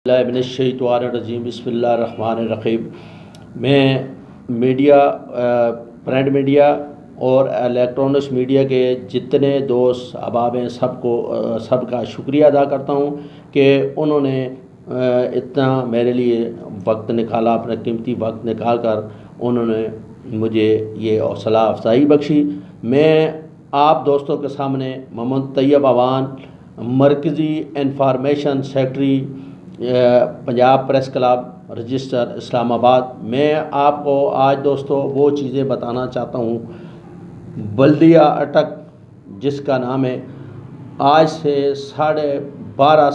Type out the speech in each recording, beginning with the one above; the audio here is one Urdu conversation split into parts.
اللہ من الشیطان الرجیم بسم اللہ الرحمن الرحیم۔ میں میڈیا، پرنٹ میڈیا اور الیکٹرانکس میڈیا کے جتنے دوست احباب ہیں سب کا شکریہ ادا کرتا ہوں کہ انہوں نے اتنا میرے لیے وقت نکالا، اپنا قیمتی وقت نکال کر انہوں نے مجھے یہ حوصلہ افزائی بخشی۔ میں آپ دوستوں کے سامنے محمد طیب اعوان، مرکزی information secretary, Punjab press club register Islamabad, میں آپ کو آج دوستوں وہ چیزیں بتانا چاہتا ہوں۔ بلدیہ اٹک جس کا نام ہے، آج سے 12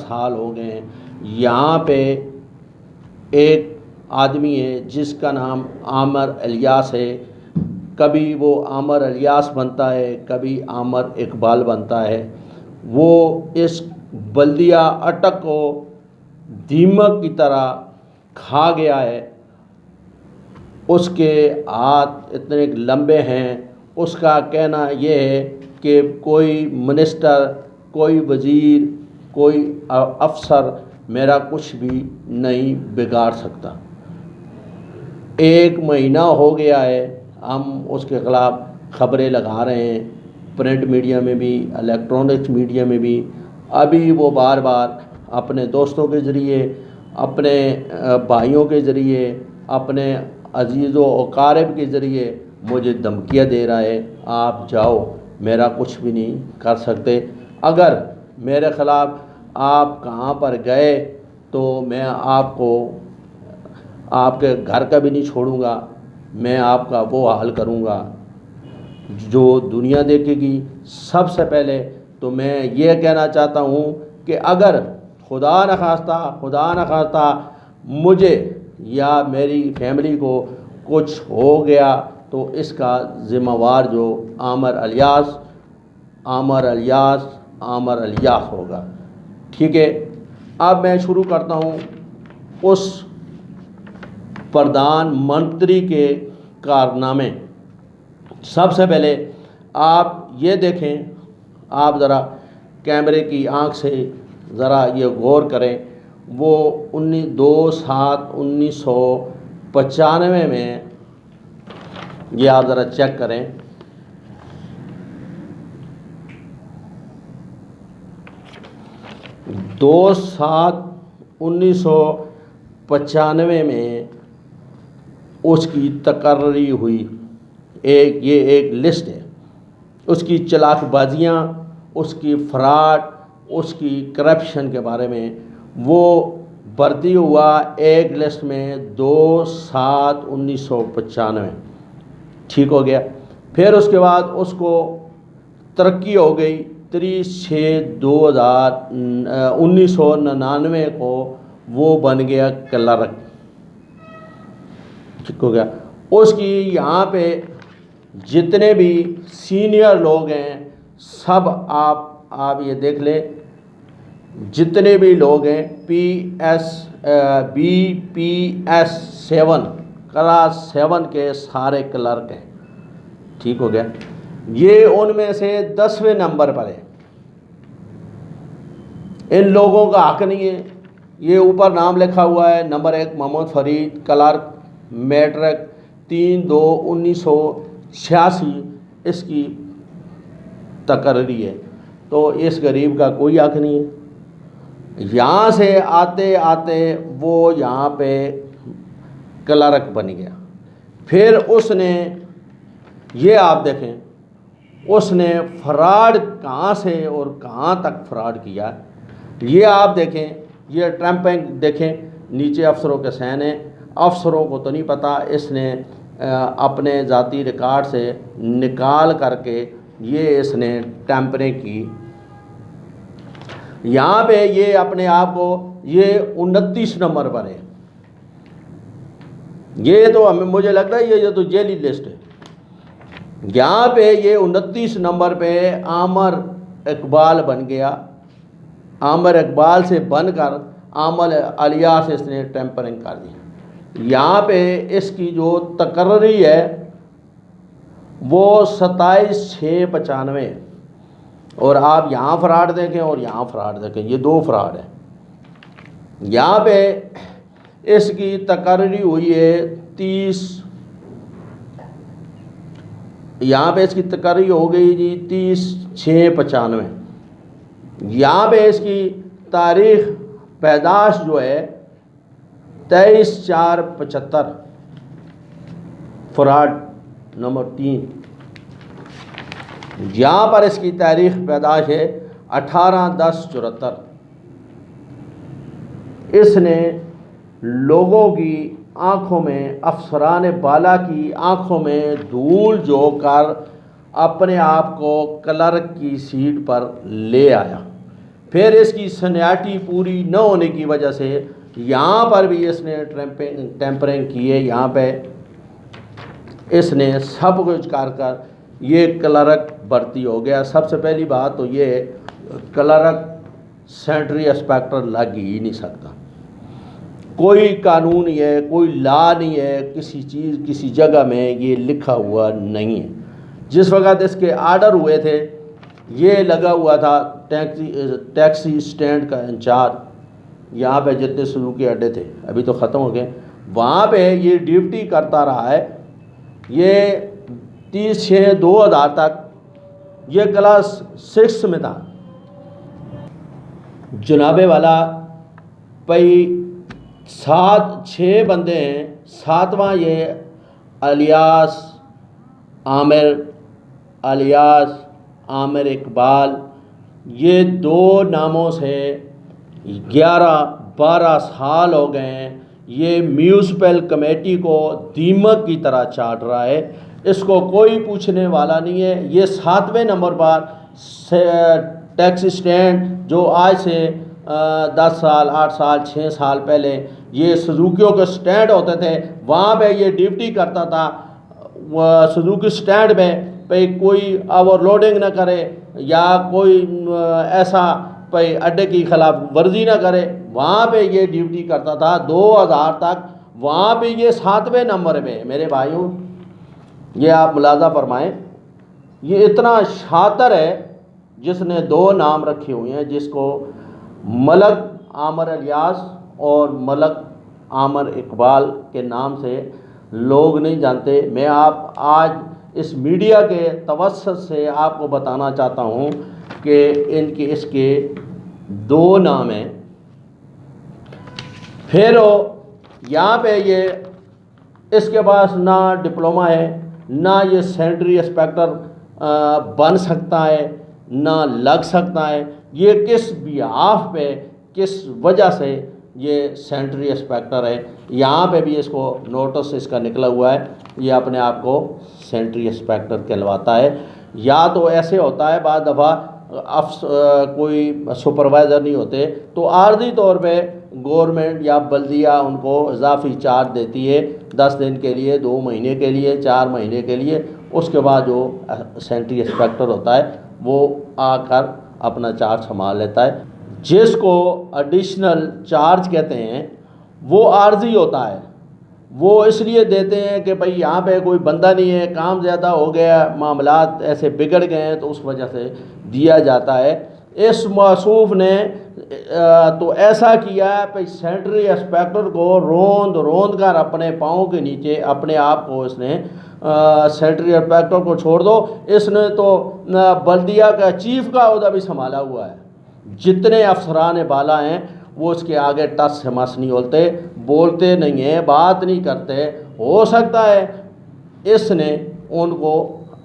سال ہو گئے ہیں۔ یہاں پہ ایک آدمی ہے جس کا نام عامر الیاس ہے۔ کبھی وہ عامر الیاس بنتا ہے، کبھی عامر اقبال بنتا ہے۔ وہ اس بلدیہ اٹک کو دیمک کی طرح کھا گیا ہے۔ اس کے ہاتھ اتنے لمبے ہیں۔ اس کا کہنا یہ ہے کہ کوئی منسٹر، کوئی وزیر، کوئی افسر میرا کچھ بھی نہیں بگاڑ سکتا۔ 1 مہینہ ہو گیا ہے ہم اس کے خلاف خبریں لگا رہے ہیں، پرنٹ میڈیا میں بھی، الیکٹرانکس میڈیا میں بھی۔ ابھی وہ بار بار اپنے دوستوں کے ذریعے، اپنے بھائیوں کے ذریعے، اپنے عزیز و اقارب کے ذریعے مجھے دھمکیاں دے رہا ہے، آپ جاؤ، میرا کچھ بھی نہیں کر سکتے۔ اگر میرے خلاف آپ کہاں پر گئے تو میں آپ کو آپ کے گھر کا بھی نہیں چھوڑوں گا۔ میں آپ کا وہ حال کروں گا جو دنیا دیکھے گی۔ سب سے پہلے تو میں یہ کہنا چاہتا ہوں کہ اگر خدا نخواستہ مجھے یا میری فیملی کو کچھ ہو گیا تو اس کا ذمہ وار جو عامر الیاس ہوگا۔ ٹھیک ہے، اب میں شروع کرتا ہوں اس پردھان منتری کے کارنامے۔ سب سے پہلے آپ یہ دیکھیں، آپ ذرا کیمرے کی آنکھ سے ذرا یہ غور کریں۔ وہ 2/7/1995 میں، یہ آپ ذرا چیک کریں، دو 7/1995 میں اس کی تقرری ہوئی۔ یہ ایک لسٹ ہے اس کی چلاک بازیاں، اس کی فراڈ، اس کی کرپشن کے بارے میں۔ وہ بھرتی ہوا ایک لسٹ میں 2/7/1995، ٹھیک ہو گیا۔ پھر اس کے بعد اس کو ترقی ہو گئی 30/6/1999 کو وہ بن گیا کلرک، ٹھیک ہو گیا۔ اس کی یہاں پہ جتنے بھی سینئر لوگ ہیں سب آپ یہ دیکھ لیں، جتنے بھی لوگ ہیں BPS 7 کلاس 7 کے سارے کلرک ہیں، ٹھیک ہو گیا۔ یہ ان میں سے 10ویں نمبر پر ہے۔ ان لوگوں کا حق نہیں ہے۔ یہ اوپر نام لکھا ہوا ہے، نمبر 1 محمد فرید، کلرک، میٹرک 3/2/1986 اس کی تقرری ہے۔ تو اس غریب کا کوئی حق نہیں ہے۔ یہاں سے آتے آتے وہ یہاں پہ کلرک بن گیا۔ پھر اس نے، یہ آپ دیکھیں، اس نے فراڈ کہاں سے اور کہاں تک فراڈ کیا۔ یہ آپ دیکھیں، یہ ٹرمپنگ دیکھیں، نیچے افسروں کے سائن ہیں۔ افسروں کو تو نہیں پتہ، اس نے اپنے ذاتی ریکارڈ سے نکال کر کے یہ اس نے ٹیمپرنگ کی۔ یہاں پہ یہ اپنے آپ کو، یہ 29 نمبر پر ہے۔ یہ تو مجھے لگتا ہے یہ تو جیلی لسٹ ہے۔ یہاں پہ یہ 29 نمبر پہ عامر اقبال بن گیا۔ عامر اقبال سے بن کر عامر الیاس اس نے ٹیمپرنگ کر دی۔ یہاں پہ اس کی جو تقرری ہے وہ 27/6/95 اور آپ یہاں فراڈ دیکھیں اور یہاں فراڈ دیکھیں، یہ 2 فراڈ ہیں۔ یہاں پہ اس کی تقرری ہوئی ہے 30، یہاں پہ اس کی تقرری ہو گئی جی 30/6/95۔ یہاں پہ اس کی تاریخ پیدائش جو ہے 23/4/75، فراڈ نمبر 3۔ یہاں پر اس کی تاریخ پیدائش ہے 18/10/74۔ اس نے لوگوں کی آنکھوں میں، افسران بالا کی آنکھوں میں دھول جھونک کر اپنے آپ کو کلرک کی سیٹ پر لے آیا۔ پھر اس کی سینیارٹی پوری نہ ہونے کی وجہ سے یہاں پر بھی اس نے ٹیمپرنگ کی ہے۔ یہاں پہ اس نے سب کچھ کر یہ کلرک بھرتی ہو گیا۔ سب سے پہلی بات تو یہ کلرک سینٹری انسپیکٹر لگ ہی نہیں سکتا، کوئی قانون نہیں ہے، کوئی لا نہیں ہے، کسی چیز کسی جگہ میں یہ لکھا ہوا نہیں ہے۔ جس وقت اس کے آرڈر ہوئے تھے یہ لگا ہوا تھا ٹیکسی سٹینڈ کا انچارج، یہاں پہ جتنے سلوکی اڈے تھے ابھی تو ختم ہو گئے، وہاں پہ یہ ڈیوٹی کرتا رہا ہے۔ یہ 30/6/2000 تک یہ کلاس 6 میں تھا۔ جناب والا پئی 6 بندے ہیں، 7واں یہ الیاس عامر اقبال، یہ 2 ناموں سے 11-12 سال ہو گئے ہیں۔ یہ میونسپل کمیٹی کو دیمک کی طرح چاٹ رہا ہے، اس کو کوئی پوچھنے والا نہیں ہے۔ یہ 7ویں نمبر پر ٹیکسی سٹینڈ جو آج سے 10 سال 8 سال 6 سال پہلے یہ سزوکیوں کے سٹینڈ ہوتے تھے، وہاں پہ یہ ڈیوٹی کرتا تھا۔ سزوکی سٹینڈ میں کوئی اوور لوڈنگ نہ کرے یا کوئی ایسا اڈے کی خلاف ورزی نہ کرے، وہاں پہ یہ ڈیوٹی کرتا تھا 2000 تک۔ وہاں پہ یہ 7ویں نمبر پہ میرے بھائیوں یہ آپ ملاحظہ فرمائیں، یہ اتنا شاطر ہے جس نے 2 نام رکھے ہوئے ہیں، جس کو ملک عامر الیاس اور ملک عامر اقبال کے نام سے لوگ نہیں جانتے۔ میں آج اس میڈیا کے توسط سے آپ کو بتانا چاہتا ہوں کہ اس کے 2 نام ہیں۔ پھر یہاں پہ یہ اس کے پاس نہ ڈپلومہ ہے، نہ یہ سینٹری انسپیکٹر بن سکتا ہے، نہ لگ سکتا ہے۔ یہ کس بیاف پہ کس وجہ سے یہ سینٹری انسپیکٹر ہے، یہاں پہ بھی اس کو نوٹس اس کا نکلا ہوا ہے، یہ اپنے آپ کو سینٹری انسپیکٹر کہلواتا ہے۔ یا تو ایسے ہوتا ہے بعض دفعہ کوئی سپروائزر نہیں ہوتے تو عارضی طور پہ گورنمنٹ یا بلدیہ ان کو اضافی چارج دیتی ہے 10 دن کے لیے، 2 مہینے کے لیے، 4 مہینے کے لیے۔ اس کے بعد جو سینٹری انسپیکٹر ہوتا ہے وہ آ کر اپنا چارج سنبھال لیتا ہے۔ جس کو ایڈیشنل چارج کہتے ہیں وہ عارضی ہوتا ہے، وہ اس لیے دیتے ہیں کہ بھئی یہاں پہ کوئی بندہ نہیں ہے، کام زیادہ ہو گیا، معاملات ایسے بگڑ گئے ہیں تو اس وجہ سے دیا جاتا ہے۔ اس موصوف نے تو ایسا کیا ہے کہ سینٹری انسپیکٹر کو روند کر اپنے پاؤں کے نیچے اپنے آپ کو اس نے سینٹری انسپیکٹر کو چھوڑ دو، اس نے تو بلدیہ کا چیف کا عہدہ بھی سنبھالا ہوا ہے۔ جتنے افسران بالا ہیں وہ اس کے آگے ٹس سے مس نہیں بولتے نہیں ہیں، بات نہیں کرتے۔ ہو سکتا ہے اس نے ان کو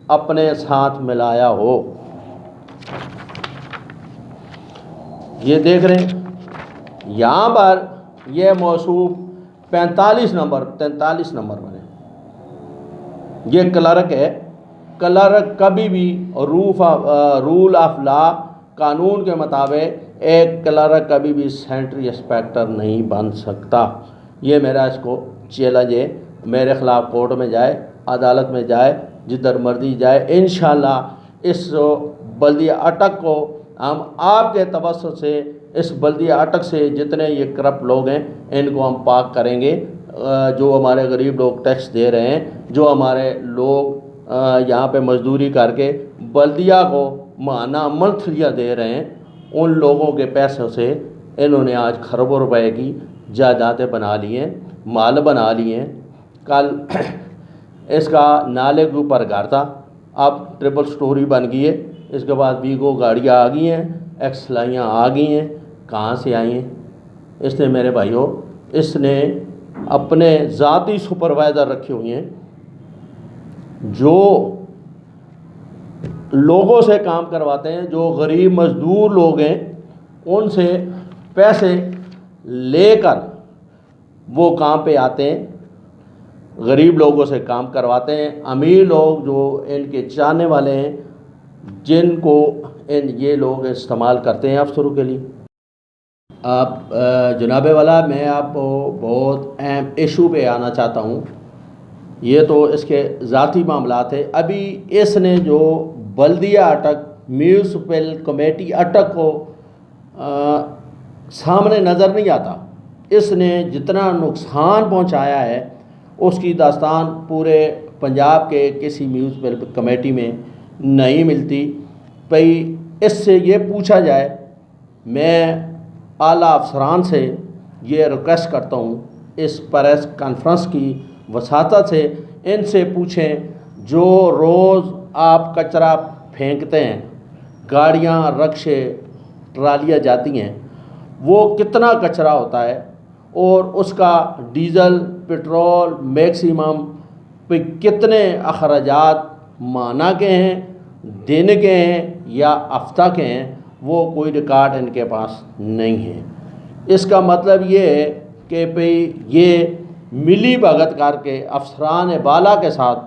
اپنے ساتھ ملایا ہو۔ یہ دیکھ رہے ہیں یہاں پر یہ موصوف 43 نمبر پر ہے، یہ کلرک ہے۔ کلرک کبھی بھی رول آف لا قانون کے مطابق ایک کلرک کبھی بھی سینٹری انسپیکٹر نہیں بن سکتا۔ یہ میرا اس کو چیلنج ہے، میرے خلاف کورٹ میں جائے، عدالت میں جائے، جدھر مرضی جائے، انشاءاللہ اس بلدیہ اٹک کو ہم آپ کے توسط سے، اس بلدیہ اٹک سے جتنے یہ کرپٹ لوگ ہیں ان کو ہم پاک کریں گے۔ جو ہمارے غریب لوگ ٹیکس دے رہے ہیں، جو ہمارے لوگ یہاں پہ مزدوری کر کے بلدیہ کو ماہانہ منتھلیہ دے رہے ہیں، ان لوگوں کے پیسوں سے انہوں نے آج کھربوں روپے کی جائیدادیں بنا لی ہیں، مال بنا لیے ہیں۔ کل اس کا نالے کے اوپر گھر تھا، اب ٹرپل سٹوری بن گئی ہے، اس کے بعد ویگو گاڑیاں آ گئی ہیں، ایکس لائیاں آ گئی ہیں۔ کہاں سے آئی ہیں؟ اس نے میرے بھائیوں، اس نے اپنے ذاتی سپروائزر رکھے ہوئے ہیں جو لوگوں سے کام کرواتے ہیں، جو غریب مزدور لوگ ہیں ان سے پیسے لے کر وہ کام پہ آتے ہیں، غریب لوگوں سے کام کرواتے ہیں۔ امیر لوگ جو ان کے چاہنے والے ہیں، جن کو یہ لوگ استعمال کرتے ہیں افسروں کے لیے۔ آپ جناب والا، میں آپ کو بہت اہم ایشو پہ آنا چاہتا ہوں۔ یہ تو اس کے ذاتی معاملات ہے۔ ابھی اس نے جو بلدیہ اٹک، میونسپل کمیٹی اٹک کو سامنے نظر نہیں آتا، اس نے جتنا نقصان پہنچایا ہے اس کی داستان پورے پنجاب کے کسی میونسپل کمیٹی میں نہیں ملتی۔ بھئی اس سے یہ پوچھا جائے، میں اعلیٰ افسران سے یہ ریکویسٹ کرتا ہوں، اس پریس کانفرنس کی وساطت سے ان سے پوچھیں، جو روز آپ کچرا پھینکتے ہیں، گاڑیاں، رکشے، ٹرالیاں جاتی ہیں، وہ کتنا کچرا ہوتا ہے اور اس کا ڈیزل، پٹرول، میکسیمم پہ کتنے اخراجات ماہانہ کے ہیں، دن کے ہیں یا ہفتہ کے ہیں، وہ کوئی ریکارڈ ان کے پاس نہیں ہے۔ اس کا مطلب یہ ہے کہ بھئی یہ ملی بھگت کر کے، افسران بالا کے ساتھ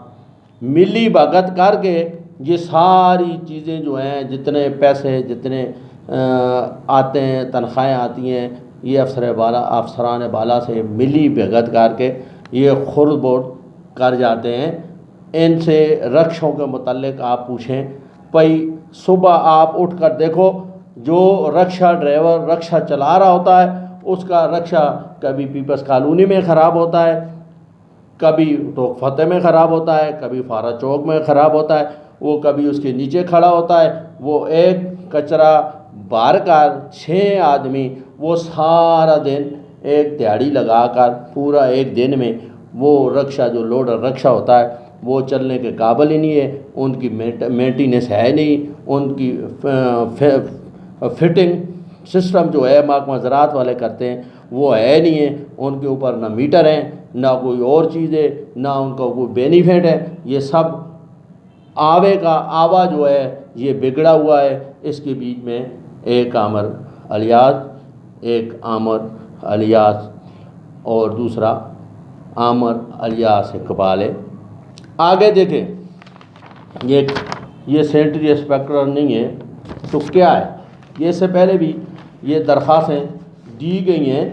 ملی بھگت کر کے یہ ساری چیزیں جو ہیں، جتنے پیسے، جتنے آتے ہیں، تنخواہیں آتی ہیں، یہ افسران بالا سے ملی بھگت کر کے یہ خرد برد کر جاتے ہیں۔ ان سے رکشوں کے متعلق آپ پوچھیں، بھئی صبح آپ اٹھ کر دیکھو، جو رکشہ ڈرائیور رکشہ چلا رہا ہوتا ہے، اس کا رکشہ کبھی پیپلز کالونی میں خراب ہوتا ہے، کبھی ٹوک فتح میں خراب ہوتا ہے، کبھی فارا چوک میں خراب ہوتا ہے، وہ کبھی اس کے نیچے کھڑا ہوتا ہے۔ وہ ایک کچرا بار کر 6 آدمی وہ سارا دن ایک دیہڑی لگا کر پورا ایک دن میں وہ رکشہ، جو لوڈر رکشہ ہوتا ہے، وہ چلنے کے قابل ہی نہیں ہے، ان کی مینٹیننس ہے نہیں، ان کی فٹنگ سسٹم جو ہے محکمہ زراعت والے کرتے ہیں وہ ہے نہیں ہے، ان کے اوپر نہ میٹر ہیں، نہ کوئی اور چیز ہے، نہ ان کا کوئی بینیفٹ ہے۔ یہ سب آوے کا آوا جو ہے یہ بگڑا ہوا ہے۔ اس کے بیچ میں ایک عامر الیاس، ایک عامر الیاس اور دوسرا عامر الیاس اقبال ہے۔ آگے دیکھیں، یہ سینٹری انسپیکٹر نہیں ہے تو کیا ہے؟ یہ اس سے پہلے بھی یہ درخواستیں دی گئی ہیں،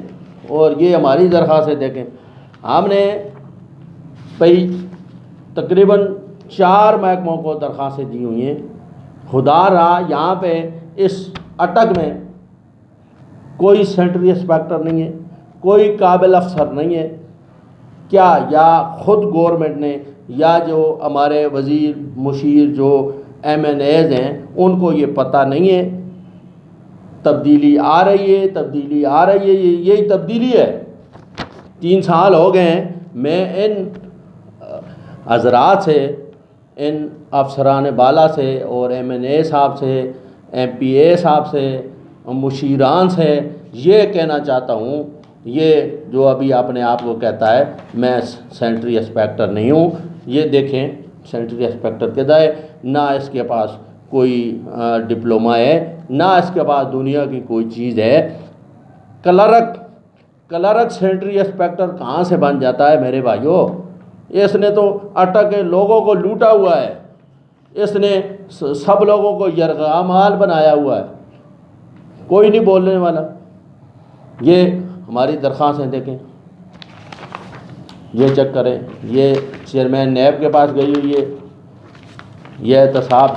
اور یہ ہماری درخواستیں دیکھیں، ہم نے بھئی تقریباً 4 محکموں کو درخواستیں دی ہوئی ہیں۔ خدا رہا یہاں پہ اس اٹک میں کوئی سینٹری انسپیکٹر نہیں ہے، کوئی قابل افسر نہیں ہے۔ کیا یا خود گورنمنٹ نے یا جو ہمارے وزیر مشیر جو ایم این ایز ہیں ان کو یہ پتہ نہیں ہے؟ تبدیلی آ رہی ہے، تبدیلی آ رہی ہے، یہی تبدیلی ہے۔ 3 سال ہو گئے ہیں، میں ان حضرات سے، ان افسران بالا سے اور ایم این اے صاحب سے، ایم پی اے صاحب سے، مشیران سے یہ کہنا چاہتا ہوں، یہ جو ابھی اپنے آپ کو کہتا ہے میں سینٹری انسپیکٹر نہیں ہوں، یہ دیکھیں سینٹری انسپیکٹر کہتا ہے، نہ اس کے پاس کوئی ڈپلوما ہے، نہ اس کے پاس دنیا کی کوئی چیز ہے۔ کلرک سینٹری انسپیکٹر کہاں سے بن جاتا ہے میرے بھائیوں؟ اس نے تو اٹک کے لوگوں کو لوٹا ہوا ہے، اس نے سب لوگوں کو یرغمال بنایا ہوا ہے، کوئی نہیں بولنے والا۔ یہ ہماری درخواستیں دیکھیں، یہ چیک کریں، یہ چیئرمین نیب کے پاس گئی ہوئی ہے، یہ احتساب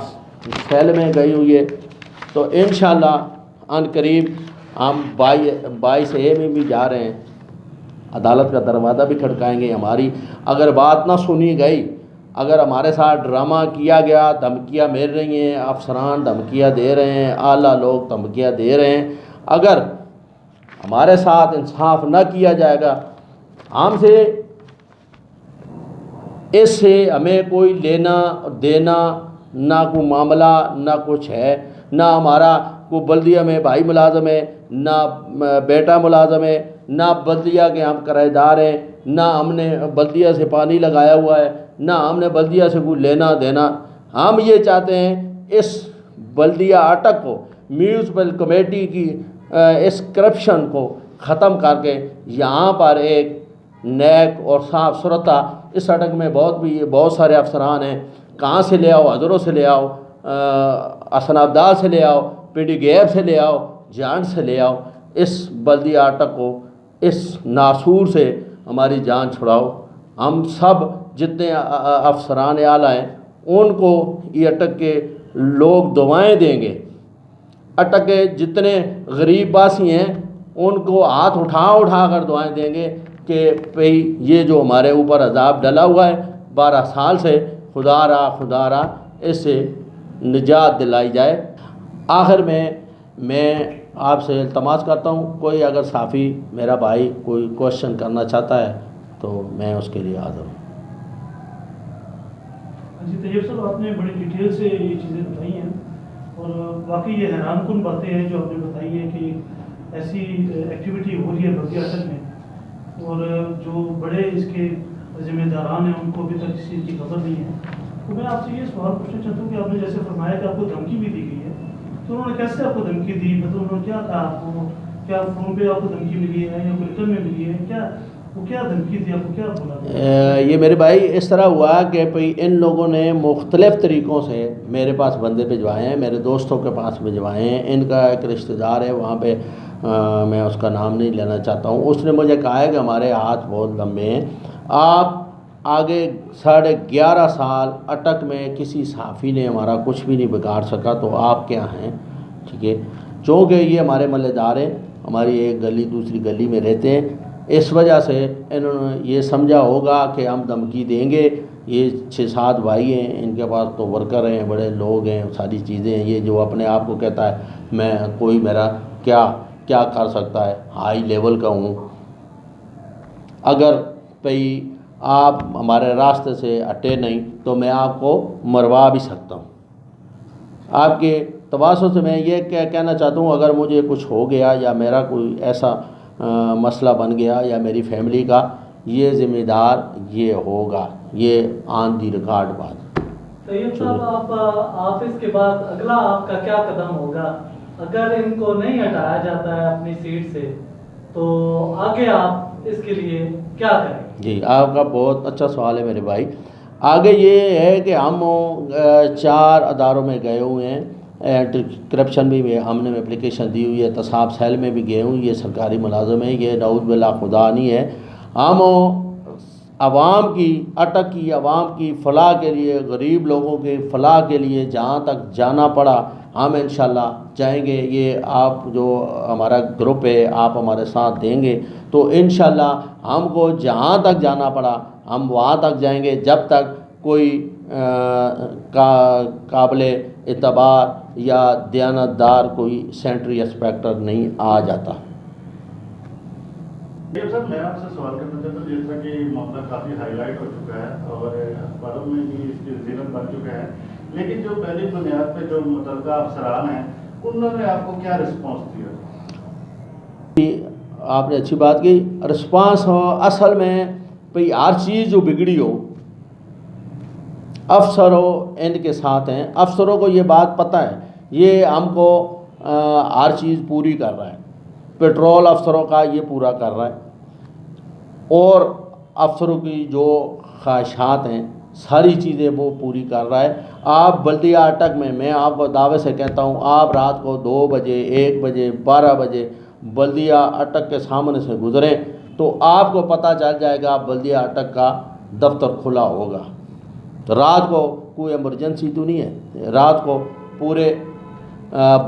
سیل میں گئی ہوئی ہے۔ تو انشاءاللہ ان قریب ہم 22A میں بھی جا رہے ہیں، عدالت کا دروازہ بھی کھٹکائیں گے۔ ہماری اگر بات نہ سنی گئی، اگر ہمارے ساتھ ڈرامہ کیا گیا، دھمکیاں مل رہی ہیں، افسران دھمکیاں دے رہے ہیں، اعلیٰ لوگ دھمکیاں دے رہے ہیں، اگر ہمارے ساتھ انصاف نہ کیا جائے گا، ہم سے اس سے ہمیں کوئی لینا دینا نہ کوئی معاملہ نہ کچھ ہے، نہ ہمارا کوئی بلدیہ میں بھائی ملازم ہے، نہ بیٹا ملازم ہے، نہ بلدیہ کے ہم کرایہ دار ہیں، نہ ہم نے بلدیہ سے پانی لگایا ہوا ہے، نہ ہم نے بلدیہ سے کوئی لینا دینا۔ ہم یہ چاہتے ہیں اس بلدیہ اٹک کو، میونسپل کمیٹی کی اس کرپشن کو ختم کر کے یہاں پر ایک نیک اور صاف ستھرا، اس اٹک میں بہت سارے افسران ہیں، کہاں سے لے آؤ، ہزروں سے لے آؤ، اسنابدار سے لے آؤ، پی ڈی گیب سے لے آؤ، جان سے لے آؤ، اس بلدیہ اٹک کو اس ناسور سے ہماری جان چھڑاؤ۔ ہم سب جتنے افسران اعلیٰ ہیں ان کو یہ اٹک کے لوگ دعائیں دیں گے، اٹک کے جتنے غریب باسی ہیں ان کو ہاتھ اٹھا کر دعائیں دیں گے کہ بھئی یہ جو ہمارے اوپر عذاب ڈلا ہوا ہے 12 سال سے، خدا را اس سے نجات دلائی جائے۔ آخر میں آپ سے التماس کرتا ہوں، کوئی اگر صحافی میرا بھائی کوئی کوشچن کرنا چاہتا ہے تو میں اس کے لیے حاضر ہوں۔ جی طیب صاحب، آپ نے بڑی ڈیٹیل سے یہ چیزیں بتائی ہیں اور واقعی یہ حیران کن باتیں ہیں جو آپ نے بتائی ہے کہ ایسی ایکٹیویٹی ہو رہی ہے بلدیہ اٹک میں، اور جو بڑے اس کے ذمہ داران ہیں ان کو ابھی تک کسی کی خبر نہیں ہے۔ تو میں آپ سے یہ سوال پوچھنا چاہتا ہوں کہ آپ نے جیسے فرمایا کہ آپ کو دھمکی بھی دی گئی ہے، تو انہوں نے کیسے آپ کو دھمکی دی؟ مطلب انہوں نے کیا کہا آپ کو؟ کیا فون پہ آپ کو دھمکی ملی ہے یا ریٹن میں ملی ہے؟ وہ کیا دھمکی دی آپ کو، کیا بولا؟ یہ میرے بھائی اس طرح ہوا کہ بھئی ان لوگوں نے مختلف طریقوں سے میرے پاس بندے بھجوائے ہیں، میرے دوستوں کے پاس بھجوائے ہیں۔ ان کا ایک رشتہ دار ہے وہاں پہ، میں اس کا نام نہیں لینا چاہتا ہوں، اس نے مجھے کہا ہے کہ ہمارے ہاتھ بہت لمبے ہیں، آپ آگے 11.5 سال اٹک میں کسی صحافی نے ہمارا کچھ بھی نہیں بگاڑ سکا، تو آپ کیا ہیں؟ ٹھیک ہے، چونکہ یہ ہمارے محلے دار ہیں، ہماری ایک گلی دوسری گلی میں رہتے ہیں، اس وجہ سے انہوں نے یہ سمجھا ہوگا کہ ہم دھمکی دیں گے۔ یہ 6-7 بھائی ہیں، ان کے پاس تو ورکر ہیں، بڑے لوگ ہیں، ساری چیزیں ہیں۔ یہ جو اپنے آپ کو کہتا ہے میں کوئی میرا کیا کر سکتا ہے، ہائی لیول کا ہوں، اگر بھئی آپ ہمارے راستے سے ہٹے نہیں تو میں آپ کو مروا بھی سکتا ہوں۔ آپ کے تواصل سے میں یہ کہنا چاہتا ہوں، اگر مجھے کچھ ہو گیا یا میرا کوئی ایسا مسئلہ بن گیا یا میری فیملی کا، یہ ذمہ دار یہ ہوگا، یہ آن دی ریکارڈ بات۔ طیب صاحب، آپ اس کے بعد اگلا آپ کا کیا قدم ہوگا؟ اگر ان کو نہیں ہٹایا جاتا ہے اپنی سیٹ سے تو آگے آپ اس کے لیے کیا کریں؟ جی، آپ کا بہت اچھا سوال ہے میرے بھائی۔ آگے یہ ہے کہ ہم 4 اداروں میں گئے ہوئے ہیں، اینٹی کرپشن بھی ہم نے اپلیکیشن دی ہوئی ہے، تصاب سیل میں بھی گئے ہوئے، یہ سرکاری ملازم ہے، یہ نعوذ باللہ خدا نہیں ہے۔ ہم عوام کی، اٹک کی عوام کی فلاح کے لیے، غریب لوگوں کی فلاح کے لیے جہاں تک جانا پڑا ہم انشاءاللہ جائیں گے۔ یہ آپ جو ہمارا گروپ ہے آپ ہمارے ساتھ دیں گے تو انشاءاللہ ہم کو جہاں تک جانا پڑا ہم وہاں تک جائیں گے، جب تک کوئی قابل اعتبار یا دیانتدار کوئی سینٹری انسپیکٹر نہیں آ جاتا۔ سر میں آپ سے سوال کرنا چاہتا ہوں، جیسا کہ معاملہ کافی ہائی لائٹ ہو چکا ہے اور اخباروں میں بھی اس کی زینت بن چکا ہے، لیکن جو پہلی بنیاد پہ جو متعلقہ افسران ہیں انہوں نے آپ کو کیا رسپانس دیا؟ آپ نے اچھی بات کی، رسپانس اصل میں بھئی ہر چیز جو بگڑی ہو افسروں ان کے ساتھ ہیں، افسروں کو یہ بات پتہ ہے، یہ ہم کو ہر چیز پوری کر رہا ہے، پیٹرول افسروں کا یہ پورا کر رہا ہے، اور افسروں کی جو خواہشات ہیں ساری چیزیں وہ پوری کر رہا ہے۔ آپ بلدیہ اٹک میں آپ کو دعوے سے کہتا ہوں، آپ رات کو 2 بجے 1 بجے 12 بجے بلدیہ اٹک کے سامنے سے گزریں تو آپ کو پتہ چل جائے گا بلدیہ اٹک کا دفتر کھلا ہوگا۔ رات کو کوئی ایمرجنسی تو نہیں ہے، رات کو پورے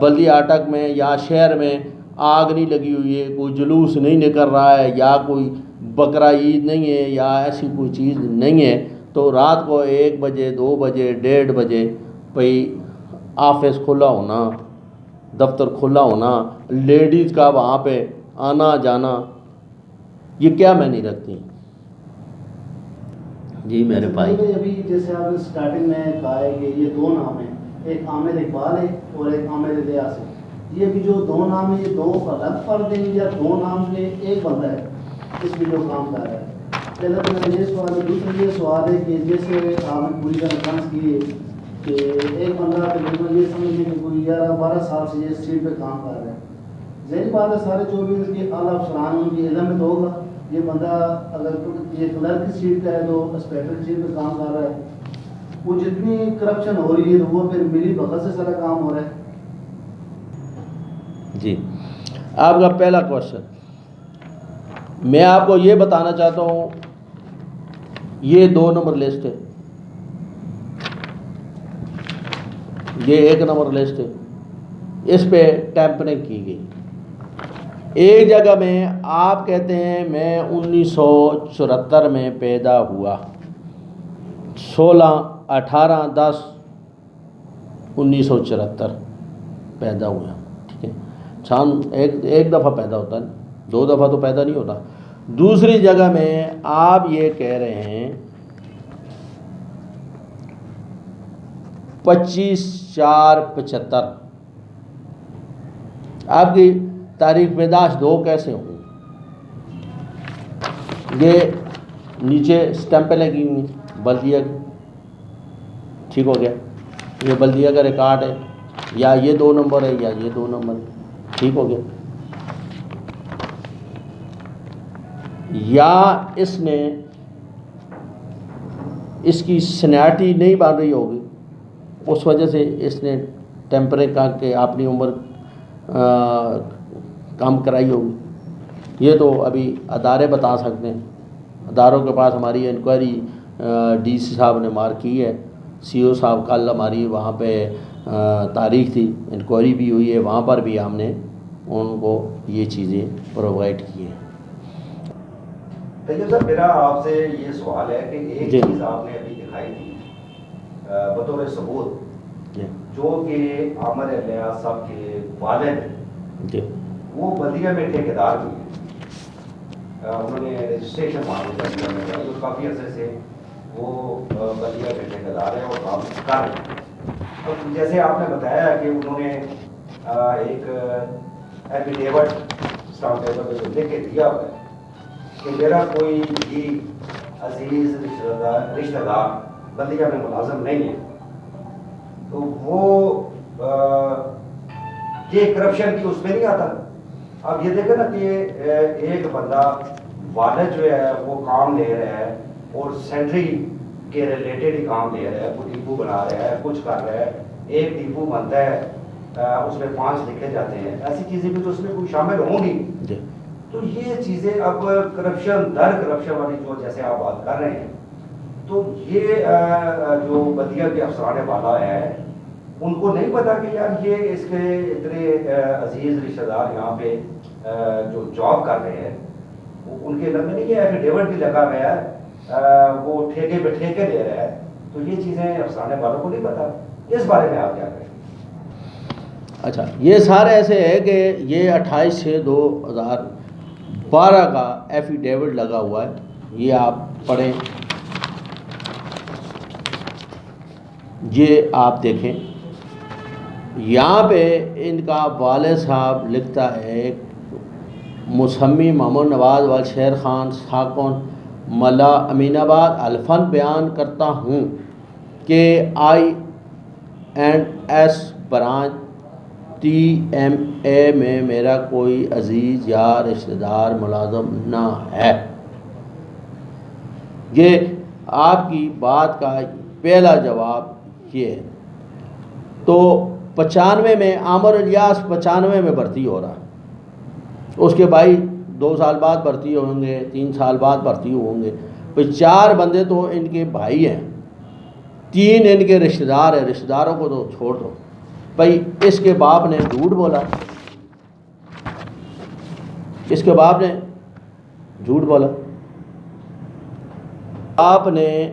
بلدیہ اٹک میں یا شہر میں آگ نہیں لگی ہوئی ہے، کوئی جلوس نہیں نکل رہا ہے یا کوئی بقرہ عید نہیں ہے یا ایسی کوئی چیز نہیں ہے، تو رات کو 1 بجے 2 بجے 1:30 بجے بھئی آفس کھلا ہونا، دفتر کھلا ہونا، لیڈیز کا وہاں پہ آنا جانا یہ کیا معنی رکھتی ہیں؟ جی میرے بھائی، ابھی جیسے آپ نے سٹارٹنگ میں کہا ہے کہ یہ دو نام ہیں، ایک عامر اقبال ہے اور ایک عامر الیاس ہے، یہ بھی جو دو نام ہیں یہ دو الگ فرد ہیں یا دو نام کے ایک بندہ ہے اس میں جو کام کر رہا ہے؟ پہلا تو میرا یہ سوال ہے. دوسرا یہ سوال ہے کہ جیسے آپ نے پوری طرح فرض کیے کہ ایک بندہ تقریباً یہ سمجھے کہ کوئی 11-12 سال سے یہ سیٹ پہ کام کر رہا ہے، ذہنی بات ہے سارے 24 کے اعلیٰ افسران ان کی علم میں تو ہوگا یہ بندہ اگر یہ کلرک کی سیٹ کا ہے تو انسپیکٹر کی سیٹ پہ کام کر رہا ہے، وہ جتنی کرپشن ہو رہی ہے تو وہ پھر ملی بھگت سے سارا کام ہو رہا ہے. جی آپ کا پہلا کوشچن، میں آپ کو یہ بتانا چاہتا ہوں یہ 2 نمبر لسٹ ہے، یہ 1 نمبر لسٹ ہے، اس پہ ٹیمپرنگ کی گئی. ایک جگہ میں آپ کہتے ہیں میں 1974 میں پیدا ہوا، 18/10/1974 پیدا ہوا، ٹھیک ہے. چاند ایک دفعہ پیدا ہوتا ہے، 2 دفعہ تو پیدا نہیں ہوتا. دوسری جگہ میں آپ یہ کہہ رہے ہیں 25/4/75، آپ کی تاریخ پیدائش 2 کیسے ہوں؟ یہ نیچے سٹیمپیں لگی ہوئی بلدیہ کی، ٹھیک ہو گیا، یہ بلدیہ کا ریکارڈ ہے، یا یہ 2 نمبر ہے یا یہ 2 نمبر ہے، ٹھیک ہو گیا. یا اس نے اس کی سینیارٹی نہیں بن رہی ہوگی، اس وجہ سے اس نے ٹیمپرنگ کر کے اپنی عمر کام کرائی ہوگی. یہ تو ابھی ادارے بتا سکتے ہیں، اداروں کے پاس ہماری انکوائری ڈی سی صاحب نے مار کی ہے، سی او صاحب کل ہماری وہاں پہ تاریخ تھی، انکوائری بھی ہوئی ہے، وہاں پر بھی ہم نے ان کو یہ چیزیں پرووائڈ کی ہیں. طیب صاحب میرا آپ سے یہ سوال ہے کہ ایک جی. چیز آپ نے ابھی دکھائی تھی بطور ثبوت، جی جو کہ عامر الیاس صاحب کے والد جی وہ بلدیہ میں ٹھیکیدار بھی ہیں، انہوں نے رجسٹریشن معلوم کیا اور کافی عرصے سے وہ بلدیہ میں ٹھیکیدار ہیں اور کام کر رہے ہیں. اب جیسے آپ نے بتایا کہ انہوں نے ایک ایفیڈیوٹ اسٹامپ پیپر پہ لکھ کے دیا ہوا ہے کہ میرا کوئی بھی عزیز رشتہ دار بلدیہ میں ملازم نہیں ہے، تو وہ یہ کرپشن کی اس میں نہیں آتا. اب یہ دیکھیں نا کہ ایک بندہ والد جو ہے وہ کام لے رہا ہے اور سینٹری کے ریلیٹڈ ہی کام لے رہا ہے، وہ ڈپو بنا رہا ہے، کچھ کر رہا ہے، ایک ڈپو بنتا ہے اس میں 5 لکھے جاتے ہیں، ایسی چیزیں بھی تو اس میں کوئی شامل ہوں گی. تو یہ چیزیں اب کرپشن در کرپشن والی جو جیسے آپ بات کر رہے ہیں، تو یہ جو بلدیہ کے افسرانے والا ہے ان کو نہیں پتا کہ یار یہ اس کے اتنے عزیز رشتہ دار یہاں پہ جو جاب کر رہے ہیں ان کے لگ نہیں ہے، ایفیڈیوٹ بھی لگا ہوا ہے، وہ ٹھیکے پہ ٹھیکے لے رہا ہے، تو یہ چیزیں افسرانے والوں کو نہیں پتا. اس بارے میں آپ کیا کہیں؟ اچھا، یہ سارے ایسے ہے کہ یہ 28/6/2012 کا ایفیڈیوٹ لگا ہوا ہے، یہ آپ پڑھیں، یہ آپ دیکھیں. یہاں پہ ان کا والد صاحب لکھتا ہے مسمی محمد نواز وال شیر خان ساکن ملا امین آباد الفن بیان کرتا ہوں کہ INS برانچ TMA میں میرا کوئی عزیز یا رشتہ دار ملازم نہ ہے. یہ آپ کی بات کا پہلا جواب یہ ہے. تو 95 میں عامر الیاس 95 میں بھرتی ہو رہا، اس کے بھائی 2 سال بعد بھرتی ہوں گے، 3 سال بعد بھرتی ہوں گے. 4 بندے تو ان کے بھائی ہیں، 3 ان کے رشتہ دار ہیں، رشتہ داروں کو تو چھوڑ دو. بھائی اس کے باپ نے جھوٹ بولا، اس کے باپ نے جھوٹ بولا. آپ نے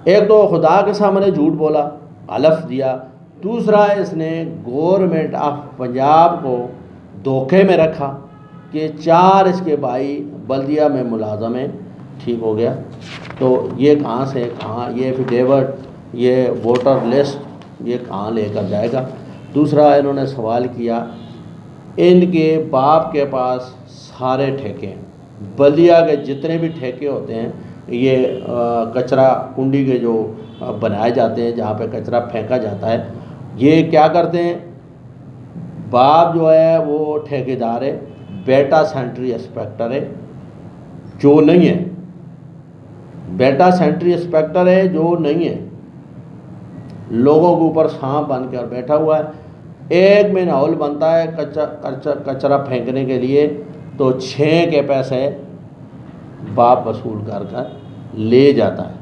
ایک تو خدا کے سامنے جھوٹ بولا، حلف دیا، دوسرا اس نے گورنمنٹ آف پنجاب کو دھوکے میں رکھا کہ 4 اس کے بھائی بلدیہ میں ملازم ہیں، ٹھیک ہو گیا، تو یہ کہاں سے کہاں، یہ ایفیڈیوٹ، یہ ووٹر لسٹ، یہ کہاں لے کر جائے گا؟ دوسرا انہوں نے سوال کیا ان کے باپ کے پاس سارے ٹھیکے ہیں، بلدیہ کے جتنے بھی ٹھیکے ہوتے ہیں، یہ کچرا کنڈی کے جو بنائے جاتے ہیں جہاں پہ کچرا پھینکا جاتا ہے، یہ کیا کرتے ہیں؟ باپ جو ہے وہ ٹھیکیدار ہے، بیٹا سینٹری انسپیکٹر ہے جو نہیں ہے، بیٹا سینٹری انسپیکٹر ہے جو نہیں ہے، لوگوں کے اوپر سانپ بن کر بیٹھا ہوا ہے۔ ایک میں ماحول بنتا ہے کچرا پھینکنے کے لیے تو 6 کے پیسے باپ وصول کر کر لے جاتا ہے۔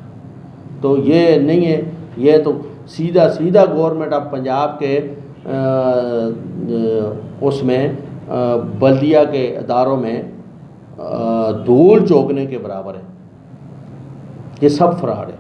تو یہ نہیں ہے، یہ تو سیدھا گورنمنٹ آف پنجاب کے اس میں بلدیہ کے اداروں میں دھول چوکنے کے برابر ہے، یہ سب فراڈ ہے۔